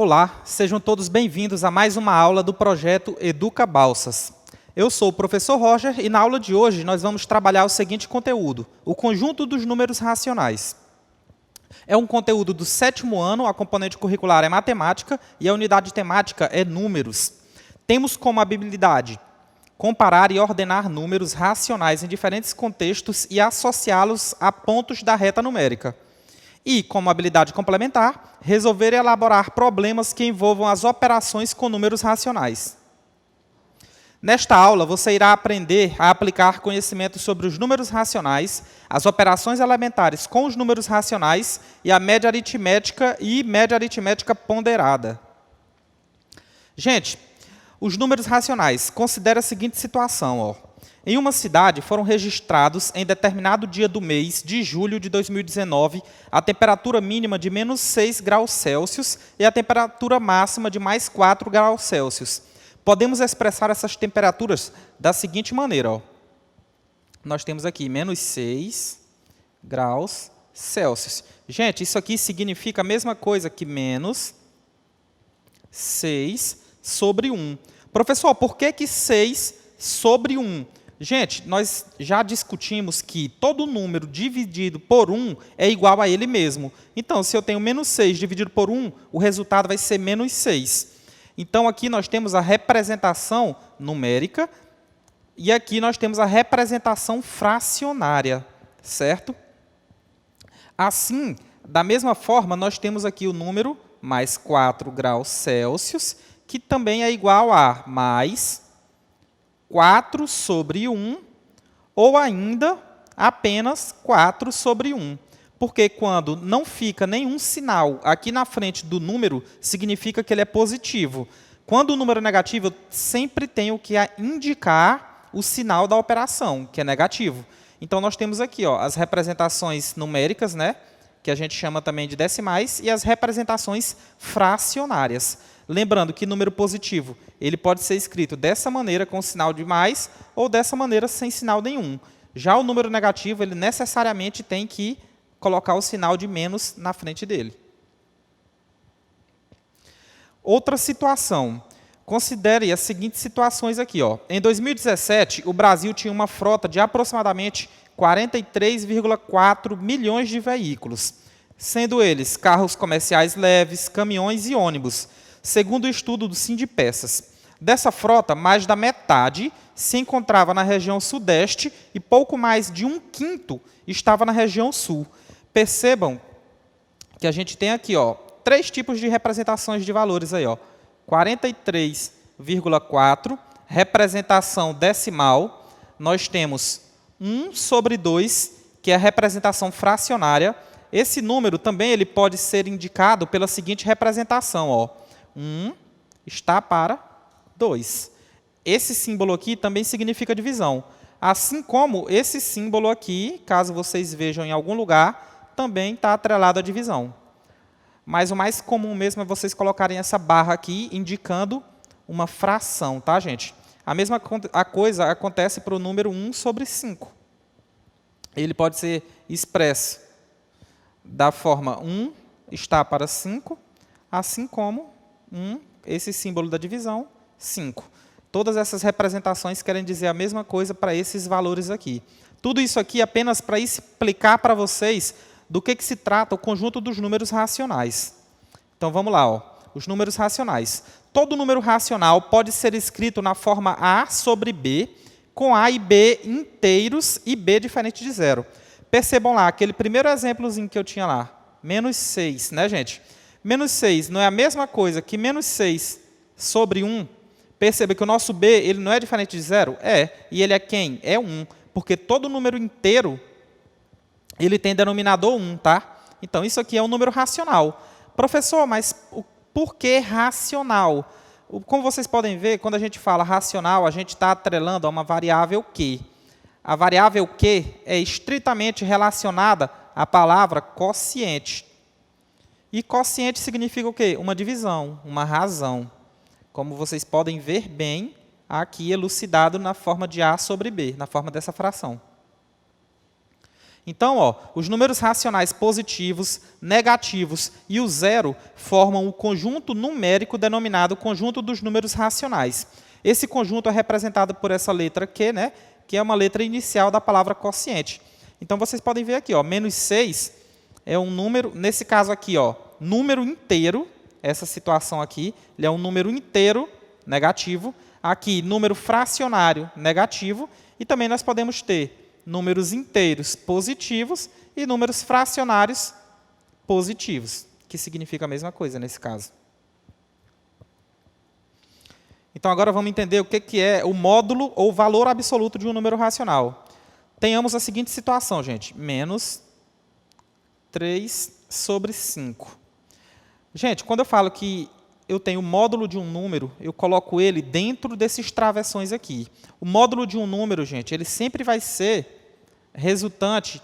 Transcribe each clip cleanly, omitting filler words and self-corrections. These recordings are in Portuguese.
Olá, sejam todos bem-vindos a mais uma aula do projeto Educa Balsas. Eu sou o professor Roger e na aula de hoje nós vamos trabalhar o seguinte conteúdo, o conjunto dos números racionais. É um conteúdo do 7º ano, a componente curricular é matemática e a unidade temática é números. Temos como habilidade comparar e ordenar números racionais em diferentes contextos e associá-los a pontos da reta numérica. E, como habilidade complementar, resolver e elaborar problemas que envolvam as operações com números racionais. Nesta aula, você irá aprender a aplicar conhecimentos sobre os números racionais, as operações elementares com os números racionais e a média aritmética e média aritmética ponderada. Gente, os números racionais, considere a seguinte situação. Em uma cidade, foram registrados, em determinado dia do mês de julho de 2019, a temperatura mínima de menos 6 graus Celsius e a temperatura máxima de mais 4 graus Celsius. Podemos expressar essas temperaturas da seguinte maneira. Nós temos aqui menos 6 graus Celsius. Gente, isso aqui significa a mesma coisa que menos 6 sobre 1. Professor, por que 6 sobre 1? Gente, nós já discutimos que todo número dividido por 1 é igual a ele mesmo. Então, se eu tenho menos 6 dividido por 1, o resultado vai ser menos 6. Então, aqui nós temos a representação numérica e aqui nós temos a representação fracionária, certo? Assim, da mesma forma, nós temos aqui o número mais 4 graus Celsius, que também é igual a mais 4 sobre 1, ou ainda apenas 4 sobre 1. Porque quando não fica nenhum sinal aqui na frente do número, significa que ele é positivo. Quando o número é negativo, eu sempre tenho que indicar o sinal da operação, que é negativo. Então, nós temos aqui as representações numéricas, né, que a gente chama também de decimais, e as representações fracionárias. Lembrando que número positivo, ele pode ser escrito dessa maneira com sinal de mais ou dessa maneira sem sinal nenhum. Já o número negativo, ele necessariamente tem que colocar o sinal de menos na frente dele. Outra situação. Considere as seguintes situações aqui. Em 2017, o Brasil tinha uma frota de aproximadamente 43,4 milhões de veículos, sendo eles carros comerciais leves, caminhões e ônibus, segundo o estudo do Sindipessas. Dessa frota, mais da metade se encontrava na região sudeste e pouco mais de 1/5 estava na região sul. Percebam que a gente tem aqui 3 tipos de representações de valores. 43,4, representação decimal. Nós temos 1 sobre 2, que é a representação fracionária. Esse número também ele pode ser indicado pela seguinte representação. 1 está para 2. Esse símbolo aqui também significa divisão. Assim como esse símbolo aqui, caso vocês vejam em algum lugar, também está atrelado à divisão. Mas o mais comum mesmo é vocês colocarem essa barra aqui, indicando uma fração, tá, gente? A mesma coisa acontece para o número 1 sobre 5. Ele pode ser expresso da forma 1 está para 5, assim como esse símbolo da divisão, 5. Todas essas representações querem dizer a mesma coisa para esses valores aqui. Tudo isso aqui apenas para explicar para vocês do que se trata o conjunto dos números racionais. Então, vamos lá. Os números racionais. Todo número racional pode ser escrito na forma A sobre B, com A e B inteiros e B diferente de zero. Percebam lá, aquele primeiro exemplozinho que eu tinha lá, menos 6, né, gente? Menos 6 não é a mesma coisa que menos 6 sobre 1. Perceba que o nosso B ele não é diferente de zero? É. E ele é quem? É 1. Porque todo número inteiro ele tem denominador 1, tá? Então, isso aqui é um número racional. Professor, mas por que racional? Como vocês podem ver, quando a gente fala racional, a gente está atrelando a uma variável Q. A variável Q é estritamente relacionada à palavra quociente. E quociente significa o quê? Uma divisão, uma razão. Como vocês podem ver bem, aqui elucidado na forma de A sobre B, na forma dessa fração. Então, ó, os números racionais positivos, negativos e o zero formam o conjunto numérico denominado conjunto dos números racionais. Esse conjunto é representado por essa letra Q, né, que é uma letra inicial da palavra quociente. Então, vocês podem ver aqui, ó, menos 6 é um número, nesse caso aqui, ó, número inteiro, essa situação aqui, ele é um número inteiro negativo. Aqui, número fracionário negativo. E também nós podemos ter números inteiros positivos e números fracionários positivos, que significa a mesma coisa nesse caso. Então, agora vamos entender o que é o módulo ou valor absoluto de um número racional. Tenhamos a seguinte situação, gente. Menos 3 sobre 5. Gente, quando eu falo que eu tenho o módulo de um número, eu coloco ele dentro desses travessões aqui. O módulo de um número, gente, ele sempre vai ser resultante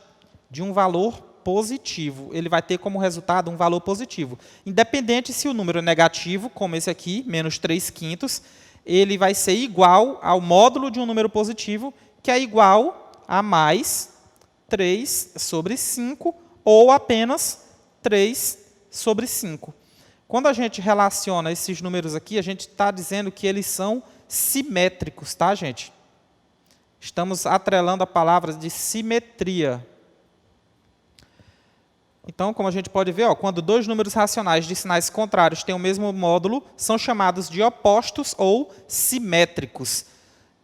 de um valor positivo. Ele vai ter como resultado um valor positivo. Independente se o número é negativo, como esse aqui, menos 3/5, ele vai ser igual ao módulo de um número positivo, que é igual a mais 3 sobre 5, ou apenas 3 sobre 5. Quando a gente relaciona esses números aqui, a gente está dizendo que eles são simétricos, tá, gente? Estamos atrelando a palavra de simetria. Então, como a gente pode ver, ó, quando dois números racionais de sinais contrários têm o mesmo módulo, são chamados de opostos ou simétricos.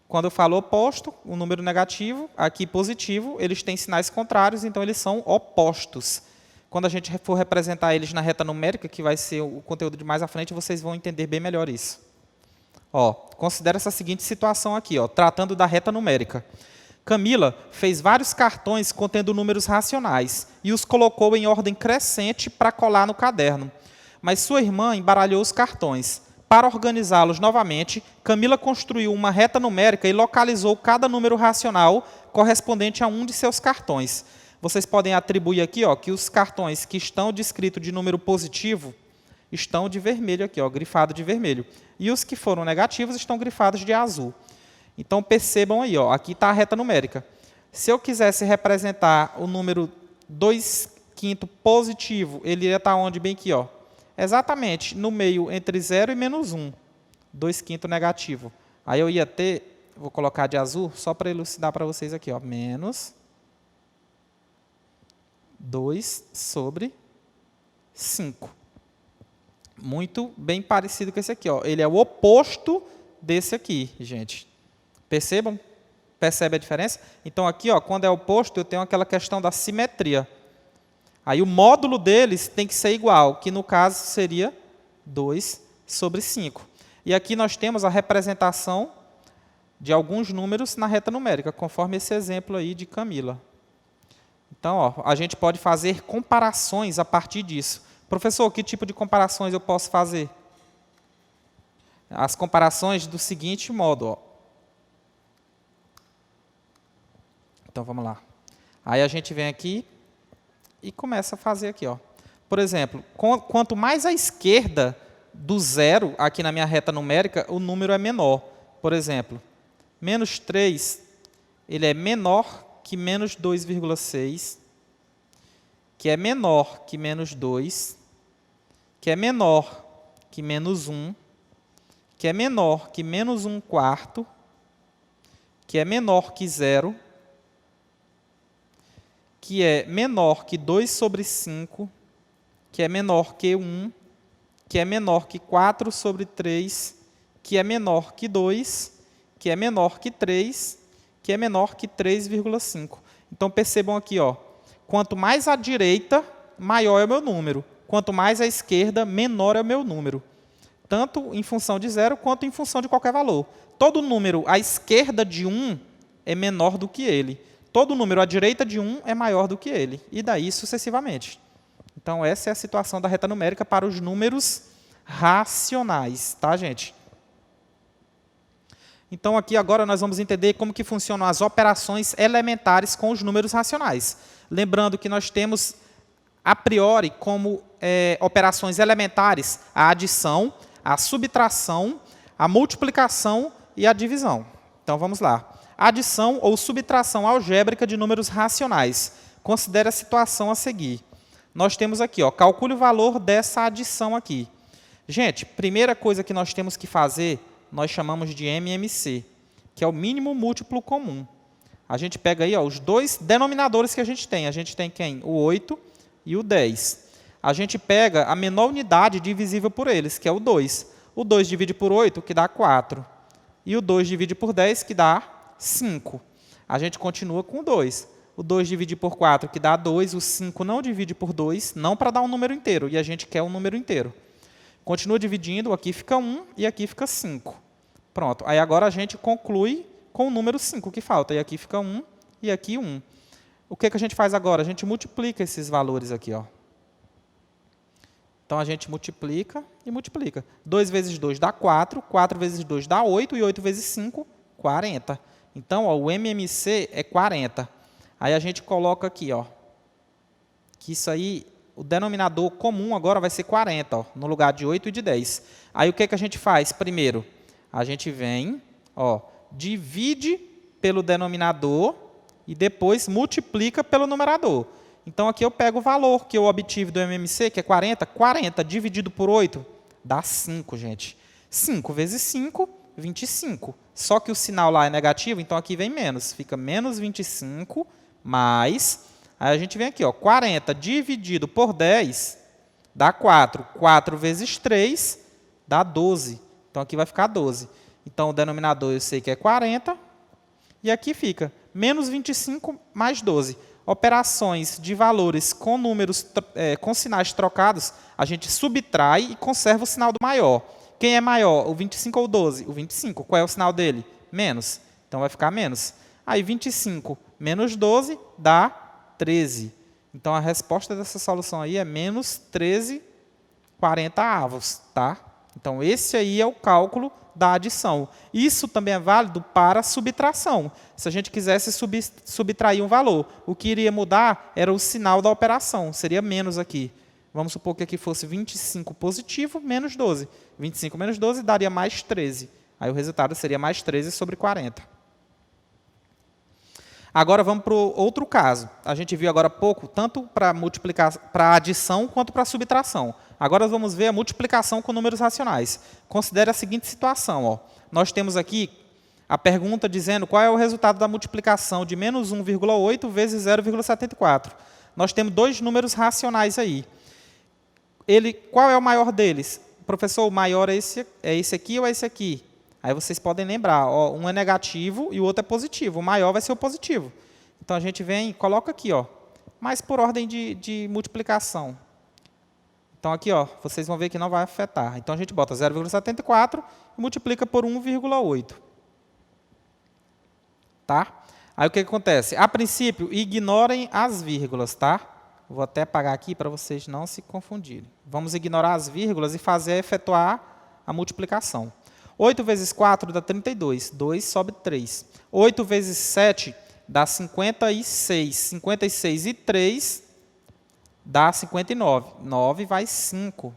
Quando eu falo oposto, o número negativo, aqui positivo, eles têm sinais contrários, então eles são opostos. Quando a gente for representar eles na reta numérica, que vai ser o conteúdo de mais à frente, vocês vão entender bem melhor isso. Ó, considera essa seguinte situação aqui, ó, tratando da reta numérica. Camila fez vários cartões contendo números racionais e os colocou em ordem crescente para colar no caderno. Mas sua irmã embaralhou os cartões. Para organizá-los novamente, Camila construiu uma reta numérica e localizou cada número racional correspondente a um de seus cartões. Vocês podem atribuir aqui, ó, que os cartões que estão descritos de número positivo estão de vermelho aqui, ó, grifado de vermelho. E os que foram negativos estão grifados de azul. Então, percebam aí, ó, aqui está a reta numérica. Se eu quisesse representar o número 2/5 positivo, ele ia estar onde? Bem aqui, ó. Exatamente no meio entre 0 e menos 1. 2/5 negativo. Aí eu ia ter, vou colocar de azul, só para elucidar para vocês aqui, ó, menos 2 sobre 5. Muito bem parecido com esse aqui, ó. Ele é o oposto desse aqui, gente. Percebam? Percebe a diferença? Então, aqui, ó, quando é oposto, eu tenho aquela questão da simetria. Aí, o módulo deles tem que ser igual, que, no caso, seria 2 sobre 5. E aqui nós temos a representação de alguns números na reta numérica, conforme esse exemplo aí de Camila. Então, ó, a gente pode fazer comparações a partir disso. Professor, que tipo de comparações eu posso fazer? As comparações do seguinte modo, ó. Então, vamos lá. Aí a gente vem aqui e começa a fazer aqui, ó. Por exemplo, quanto mais à esquerda do zero, aqui na minha reta numérica, o número é menor. Por exemplo, menos 3, ele é menor que menos 2,6, que é menor que menos 2, que é menor que menos 1, que é menor que menos 1/4, que é menor que 0, que é menor que 2 sobre 5, que é menor que 1, que é menor que 4 sobre 3, que é menor que 2, que é menor que 3, que é menor que 3,5. Então, percebam aqui, ó, quanto mais à direita, maior é o meu número. Quanto mais à esquerda, menor é o meu número. Tanto em função de 0, quanto em função de qualquer valor. Todo número à esquerda de 1 é menor do que ele. Todo número à direita de 1 é maior do que ele. E daí sucessivamente. Então, essa é a situação da reta numérica para os números racionais. Tá, gente? Então, aqui agora nós vamos entender como que funcionam as operações elementares com os números racionais. Lembrando que nós temos, a priori, como operações elementares, a adição, a subtração, a multiplicação e a divisão. Então, vamos lá. Adição ou subtração algébrica de números racionais. considere a situação a seguir. Nós temos aqui, ó, calcule o valor dessa adição aqui. Gente, primeira coisa que nós temos que fazer, nós chamamos de MMC, que é o mínimo múltiplo comum. A gente pega aí, ó, os dois denominadores que a gente tem. A gente tem quem? O 8 e o 10. A gente pega a menor unidade divisível por eles, que é o 2. O 2 divide por 8, que dá 4. E o 2 divide por 10, que dá 5. A gente continua com o 2. O 2 divide por 4, que dá 2. O 5 não divide por 2, não para dar um número inteiro. E a gente quer um número inteiro. Continua dividindo, aqui fica 1 e aqui fica 5. Pronto. Aí agora a gente conclui com o número 5 que falta. E aqui fica 1 e aqui 1. O que a gente faz agora? A gente multiplica esses valores aqui, ó. Então, a gente multiplica e multiplica. 2 vezes 2 dá 4, 4 vezes 2 dá 8, e 8 vezes 5, 40. Então, ó, o MMC é 40. Aí a gente coloca aqui, ó, que isso aí, o denominador comum agora vai ser 40, ó, no lugar de 8 e de 10. Aí o que a gente faz? Primeiro, a gente vem, ó, divide pelo denominador e depois multiplica pelo numerador. Então, aqui eu pego o valor que eu obtive do MMC, que é 40. 40 dividido por 8 dá 5, gente. 5 vezes 5, 25. Só que o sinal lá é negativo, então aqui vem menos. Fica menos 25 mais... Aí a gente vem aqui, ó, 40 dividido por 10 dá 4. 4 vezes 3 dá 12. Então, aqui vai ficar 12. Então, o denominador eu sei que é 40. E aqui fica menos 25 mais 12. Operações de valores com números, com sinais trocados, a gente subtrai e conserva o sinal do maior. Quem é maior, o 25 ou o 12? O 25. Qual é o sinal dele? Menos. Então, vai ficar menos. Aí, 25 menos 12 dá 13. Então, a resposta dessa solução aí é menos 13/40. Tá? Então, esse aí é o cálculo da adição. Isso também é válido para subtração. Se a gente quisesse subtrair um valor, o que iria mudar era o sinal da operação, seria menos aqui. Vamos supor que aqui fosse 25 positivo menos 12. 25 menos 12 daria mais 13. Aí o resultado seria mais 13 sobre 40. Agora vamos para o outro caso. A gente viu agora há pouco, tanto para a adição quanto para a subtração. Agora vamos ver a multiplicação com números racionais. Considere a seguinte situação. Ó. Nós temos aqui a pergunta dizendo qual é o resultado da multiplicação de menos 1,8 vezes 0,74. Nós temos dois números racionais aí. Qual é o maior deles? Professor, o maior é esse aqui ou é esse aqui? Aí vocês podem lembrar, ó, um é negativo e o outro é positivo. O maior vai ser o positivo. Então, a gente vem e coloca aqui, ó, mas por ordem de multiplicação. Então, aqui, ó, vocês vão ver que não vai afetar. Então, a gente bota 0,74 e multiplica por 1,8. Tá? Aí, o que acontece? A princípio, ignorem as vírgulas, tá? Vou até apagar aqui para vocês não se confundirem. Vamos ignorar as vírgulas e efetuar a multiplicação. 8 vezes 4 dá 32. 2 sobe 3. 8 vezes 7 dá 56. 56 e 3 dá 59. 9 vai 5.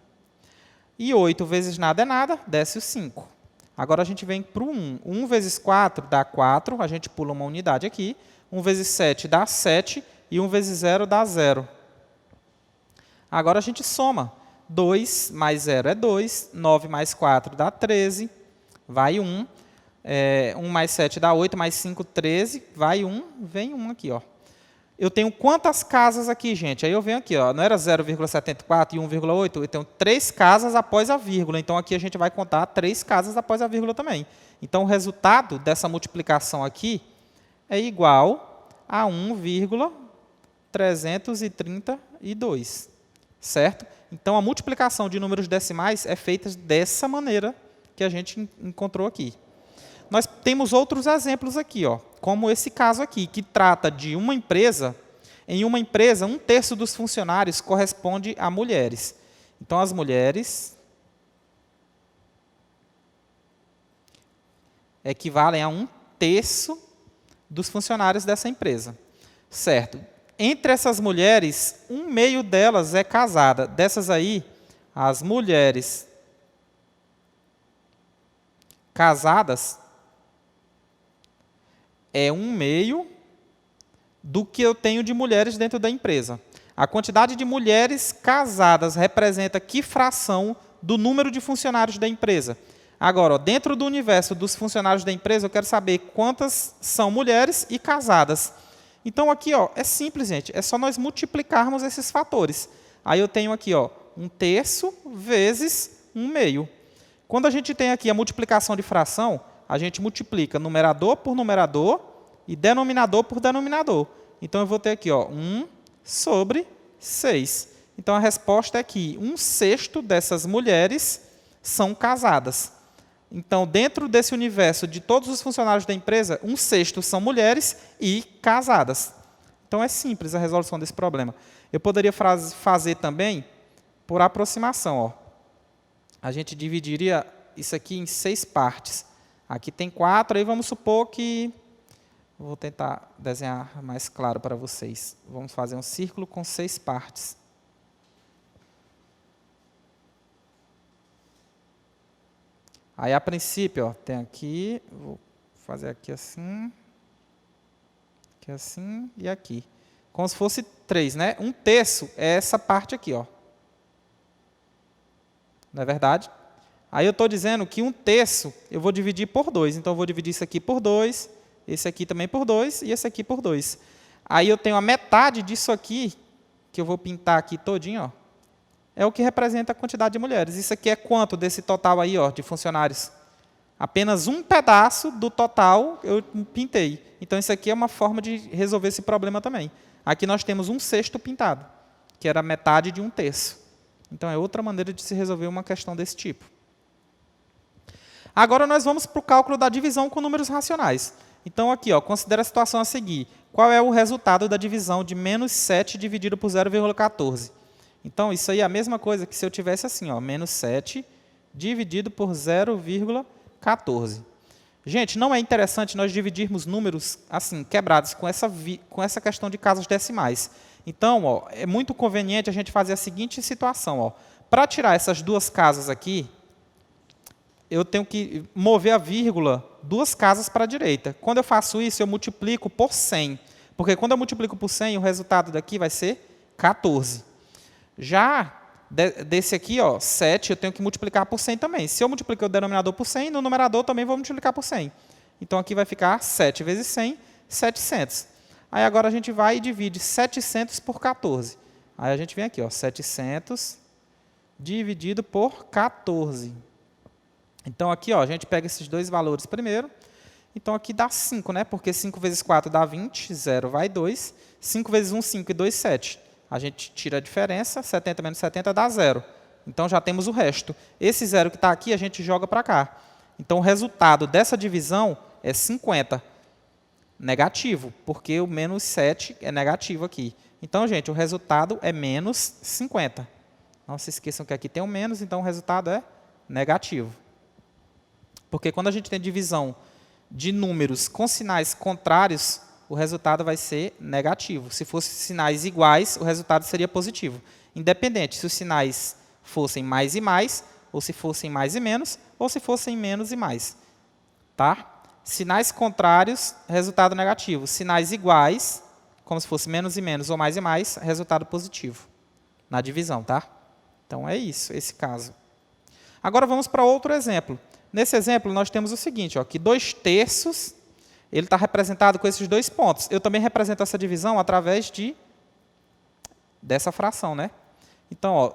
E 8 vezes nada é nada, desce o 5. Agora a gente vem para o 1. 1 vezes 4 dá 4. A gente pula uma unidade aqui. 1 vezes 7 dá 7. E 1 vezes 0 dá 0. Agora a gente soma. 2 mais 0 é 2. 9 mais 4 dá 13. Vai 1. 1 mais 7 dá 8, mais 5, 13. Vai 1, vem 1 aqui. Ó. Eu tenho quantas casas aqui, gente? Aí eu venho aqui. Ó, não era 0,74 e 1,8? Eu tenho 3 casas após a vírgula. Então, aqui a gente vai contar 3 casas após a vírgula também. Então, o resultado dessa multiplicação aqui é igual a 1,332. Certo? Então, a multiplicação de números decimais é feita dessa maneira que a gente encontrou aqui. Nós temos outros exemplos aqui, ó, como esse caso aqui, que trata de uma empresa. Em uma empresa, 1/3 dos funcionários corresponde a mulheres. Então, as mulheres equivalem a 1/3 dos funcionários dessa empresa. Certo? Entre essas mulheres, 1/2 delas é casada. Dessas aí, as mulheres casadas é 1/2 do que eu tenho de mulheres dentro da empresa. A quantidade de mulheres casadas representa que fração do número de funcionários da empresa? Agora, ó, dentro do universo dos funcionários da empresa, eu quero saber quantas são mulheres e casadas. Então, aqui ó, é simples, gente. É só nós multiplicarmos esses fatores. Aí eu tenho aqui ó, 1/3 vezes 1/2. Quando a gente tem aqui a multiplicação de fração, a gente multiplica numerador por numerador e denominador por denominador. Então, eu vou ter aqui ó, 1/6. Então, a resposta é que 1/6 dessas mulheres são casadas. Então, dentro desse universo de todos os funcionários da empresa, 1/6 são mulheres e casadas. Então, é simples a resolução desse problema. Eu poderia fazer também por aproximação. Ó. A gente dividiria isso aqui em 6 partes. Aqui tem 4, aí vamos supor que... Vou tentar desenhar mais claro para vocês. Vamos fazer um círculo com 6 partes. Aí, a princípio, ó, tem aqui, vou fazer aqui assim e aqui. Como se fosse 3, né? 1/3 é essa parte aqui, ó. Não é verdade? Aí eu estou dizendo que 1/3 eu vou dividir por 2. Então, eu vou dividir isso aqui por 2, esse aqui também por 2 e esse aqui por 2. Aí eu tenho a metade disso aqui, que eu vou pintar aqui todinho, ó. É o que representa a quantidade de mulheres. Isso aqui é quanto desse total aí, ó, de funcionários? Apenas um pedaço do total eu pintei. Então, isso aqui é uma forma de resolver esse problema também. Aqui nós temos 1/6 pintado, que era metade de 1/3. Então, é outra maneira de se resolver uma questão desse tipo. Agora, nós vamos para o cálculo da divisão com números racionais. Então, aqui, ó, considera a situação a seguir. Qual é o resultado da divisão de -7 dividido por 0,14? Então, isso aí é a mesma coisa que se eu tivesse assim, ó, -7 dividido por 0,14. Gente, não é interessante nós dividirmos números assim, quebrados, com essa questão de casas decimais. Então, ó, é muito conveniente a gente fazer a seguinte situação. Para tirar essas duas casas aqui, eu tenho que mover a vírgula 2 casas para a direita. Quando eu faço isso, eu multiplico por 100. Porque quando eu multiplico por 100, o resultado daqui vai ser 14. Já desse aqui, ó, 7, eu tenho que multiplicar por 100 também. Se eu multiplicar o denominador por 100, no numerador também vou multiplicar por 100. Então, aqui vai ficar 7 vezes 100, 700. Aí, agora, a gente vai e divide 700 por 14. Aí, a gente vem aqui, ó, 700 dividido por 14. Então, aqui, ó, a gente pega esses dois valores primeiro. Então, aqui dá 5, né? Porque 5 vezes 4 dá 20, 0 vai 2. 5 vezes 1, 5 e 2, 7. A gente tira a diferença, 70 menos 70 dá 0. Então, já temos o resto. Esse 0 que está aqui, a gente joga para cá. Então, o resultado dessa divisão é 50. Negativo, porque o menos 7 é negativo aqui. Então, gente, o resultado é menos 50. Não se esqueçam que aqui tem um menos, então o resultado é negativo. Porque quando a gente tem divisão de números com sinais contrários, o resultado vai ser negativo. Se fossem sinais iguais, o resultado seria positivo. Independente se os sinais fossem mais e mais, ou se fossem mais e menos, ou se fossem menos e mais. Tá? Sinais contrários, resultado negativo. Sinais iguais, como se fosse menos e menos ou mais e mais, resultado positivo. Na divisão, tá? Então, é isso, esse caso. Agora, vamos para outro exemplo. Nesse exemplo, nós temos o seguinte, ó, que 2/3, ele está representado com esses 2 pontos. Eu também represento essa divisão através dessa fração, né? Então, ó,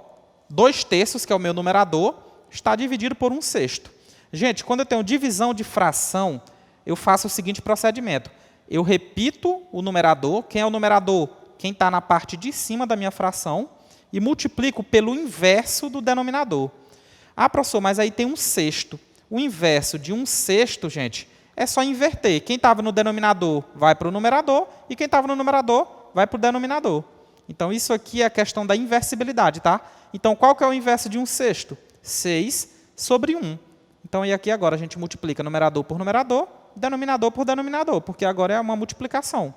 2/3, que é o meu numerador, está dividido por 1/6. Gente, quando eu tenho divisão de fração, eu faço o seguinte procedimento. Eu repito o numerador. Quem é o numerador? Quem está na parte de cima da minha fração. E multiplico pelo inverso do denominador. Ah, professor, mas aí tem 1/6. O inverso de 1/6, gente, é só inverter. Quem estava no denominador vai para o numerador e quem estava no numerador vai para o denominador. Então, isso aqui é a questão da inversibilidade, tá? Então, qual que é o inverso de 1/6? 6 sobre 1. Então, e aqui agora a gente multiplica numerador por numerador, denominador por denominador, porque agora é uma multiplicação.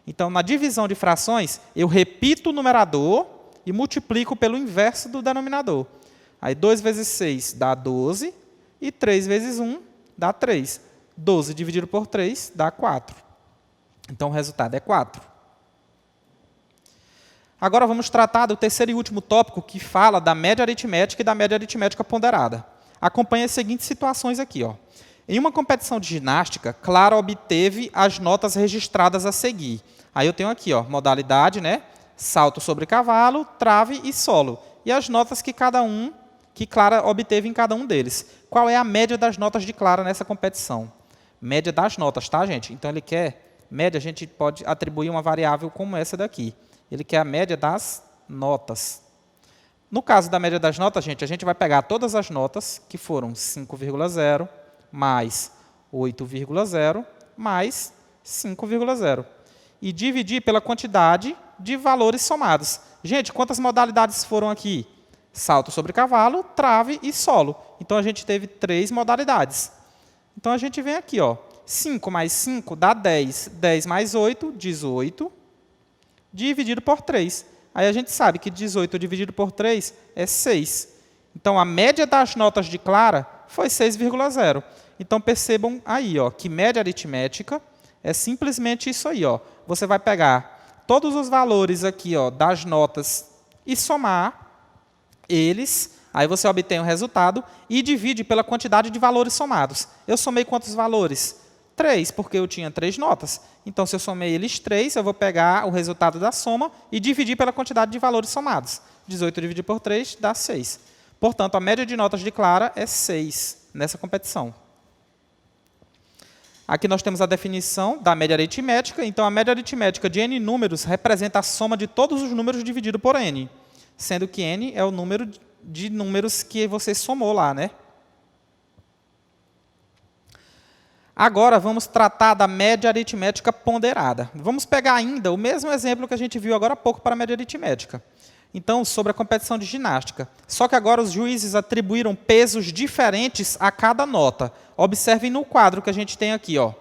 Então, na divisão de frações, eu repito o numerador e multiplico pelo inverso do denominador. Aí, 2 vezes 6 dá 12 e 3 vezes 1 dá 3. 12 dividido por 3 dá 4. Então, o resultado é 4. Agora vamos tratar do terceiro e último tópico, que fala da média aritmética e da média aritmética ponderada. Acompanhe as seguintes situações aqui. Ó. Em uma competição de ginástica, Clara obteve as notas registradas a seguir. Aí eu tenho aqui, ó, modalidade, né? Salto sobre cavalo, trave e solo. E as notas que Clara obteve em cada um deles. Qual é a média das notas de Clara nessa competição? Média das notas, tá, gente? Então ele quer média, a gente pode atribuir uma variável como essa daqui. Ele quer a média das notas. No caso da média das notas, gente, a gente vai pegar todas as notas, que foram 5,0, mais 8,0, mais 5,0. E dividir pela quantidade de valores somados. Gente, quantas modalidades foram aqui? Salto sobre cavalo, trave e solo. Então, a gente teve 3 modalidades. Então, a gente vem aqui, ó, 5 mais 5 dá 10. 10 mais 8, 18, dividido por 3. Aí a gente sabe que 18 dividido por 3 é 6. Então, a média das notas de Clara foi 6,0. Então, percebam aí, ó, que média aritmética é simplesmente isso aí. Ó. Você vai pegar todos os valores aqui, ó, das notas e somar eles, aí você obtém o resultado e divide pela quantidade de valores somados. Eu somei quantos valores? 3, porque eu tinha 3 notas. Então, se eu somei eles 3, eu vou pegar o resultado da soma e dividir pela quantidade de valores somados. 18 dividido por 3 dá 6. Portanto, a média de notas de Clara é 6 nessa competição. Aqui nós temos a definição da média aritmética. Então, a média aritmética de n números representa a soma de todos os números dividido por n, sendo que n é o número de números que você somou lá, né? Agora, vamos tratar da média aritmética ponderada. Vamos pegar ainda o mesmo exemplo que a gente viu agora há pouco para a média aritmética. Então, sobre a competição de ginástica. Só que agora os juízes atribuíram pesos diferentes a cada nota. Observem no quadro que a gente tem aqui, ó.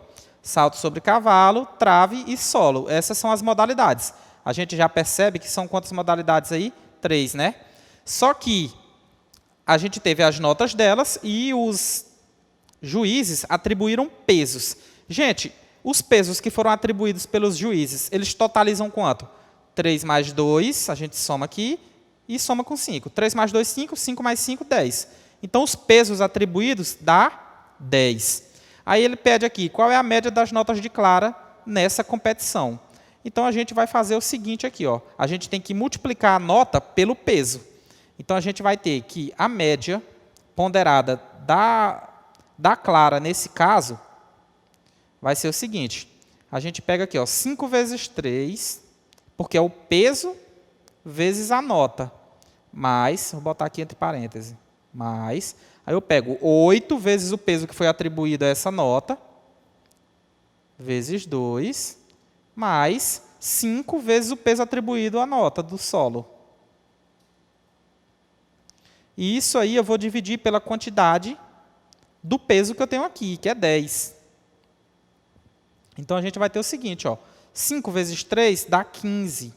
Salto sobre cavalo, trave e solo. Essas são as modalidades. A gente já percebe que são quantas modalidades aí? 3, né? Só que a gente teve as notas delas e os juízes atribuíram pesos. Gente, os pesos que foram atribuídos pelos juízes, eles totalizam quanto? 3 mais 2, a gente soma aqui, e soma com 5. 3 mais 2, 5, 5 mais 5, 10. Então, os pesos atribuídos dá 10. Aí ele pede aqui, qual é a média das notas de Clara nessa competição? Então, a gente vai fazer o seguinte aqui, ó. A gente tem que multiplicar a nota pelo peso. Então, a gente vai ter que a média ponderada da Clara, nesse caso, vai ser o seguinte. A gente pega aqui, ó, 5 vezes 3, porque é o peso vezes a nota, mais, vou botar aqui entre parênteses, mais, aí eu pego 8 vezes o peso que foi atribuído a essa nota, vezes 2, mais 5 vezes o peso atribuído à nota do solo. E isso aí eu vou dividir pela quantidade do peso que eu tenho aqui, que é 10. Então, a gente vai ter o seguinte, ó, 5 vezes 3 dá 15.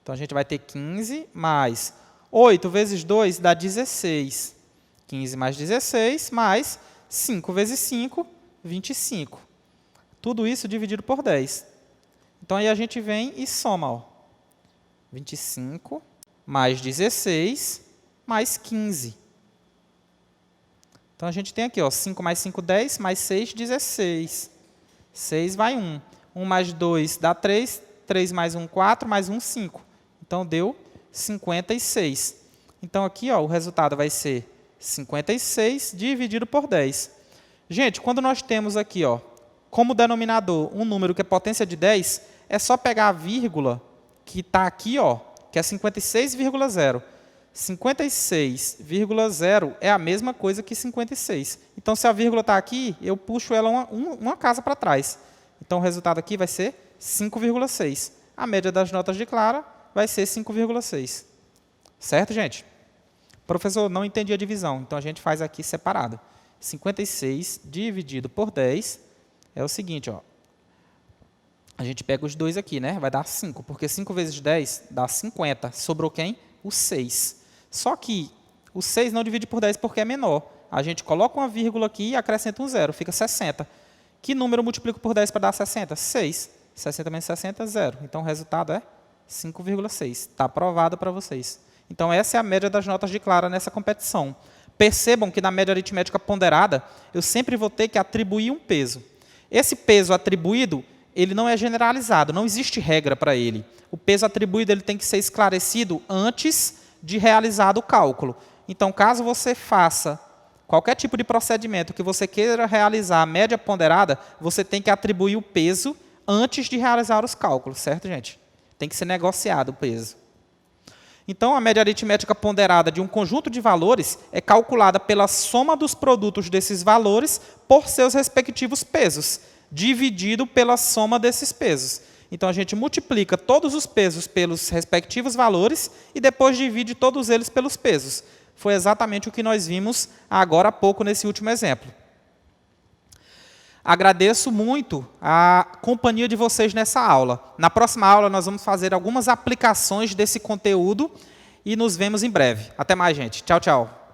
Então, a gente vai ter 15 mais 8 vezes 2 dá 16. 15 mais 16 mais 5 vezes 5, 25. Tudo isso dividido por 10. Então, aí a gente vem e soma. Ó, 25 mais 16 mais 15. Então, a gente tem aqui, ó, 5 mais 5, 10, mais 6, 16. 6 vai 1. 1 mais 2 dá 3. 3 mais 1, 4. Mais 1, 5. Então, deu 56. Então, aqui, ó, o resultado vai ser 56 dividido por 10. Gente, quando nós temos aqui, ó, como denominador um número que é potência de 10, é só pegar a vírgula que está aqui, ó, que é 56,0. 56,0 é a mesma coisa que 56. Então, se a vírgula está aqui, eu puxo ela uma casa para trás. Então, o resultado aqui vai ser 5,6. A média das notas de Clara vai ser 5,6. Certo, gente? Professor, não entendi a divisão. Então, a gente faz aqui separado. 56 dividido por 10 é o seguinte, ó. A gente pega os dois aqui, né? Vai dar 5, porque 5 vezes 10 dá 50. Sobrou quem? O 6. Só que o 6 não divide por 10 porque é menor. A gente coloca uma vírgula aqui e acrescenta um zero, fica 60. Que número eu multiplico por 10 para dar 60? 6. 60 menos 60, 0. Então, o resultado é 5,6. Está aprovado para vocês. Então, essa é a média das notas de Clara nessa competição. Percebam que na média aritmética ponderada, eu sempre vou ter que atribuir um peso. Esse peso atribuído, ele não é generalizado, não existe regra para ele. O peso atribuído ele tem que ser esclarecido antes de realizado o cálculo. Então, caso você faça qualquer tipo de procedimento que você queira realizar a média ponderada, você tem que atribuir o peso antes de realizar os cálculos, certo, gente? Tem que ser negociado o peso. Então, a média aritmética ponderada de um conjunto de valores é calculada pela soma dos produtos desses valores por seus respectivos pesos, dividido pela soma desses pesos. Então, a gente multiplica todos os pesos pelos respectivos valores e depois divide todos eles pelos pesos. Foi exatamente o que nós vimos agora há pouco nesse último exemplo. Agradeço muito a companhia de vocês nessa aula. Na próxima aula, nós vamos fazer algumas aplicações desse conteúdo e nos vemos em breve. Até mais, gente. Tchau, tchau.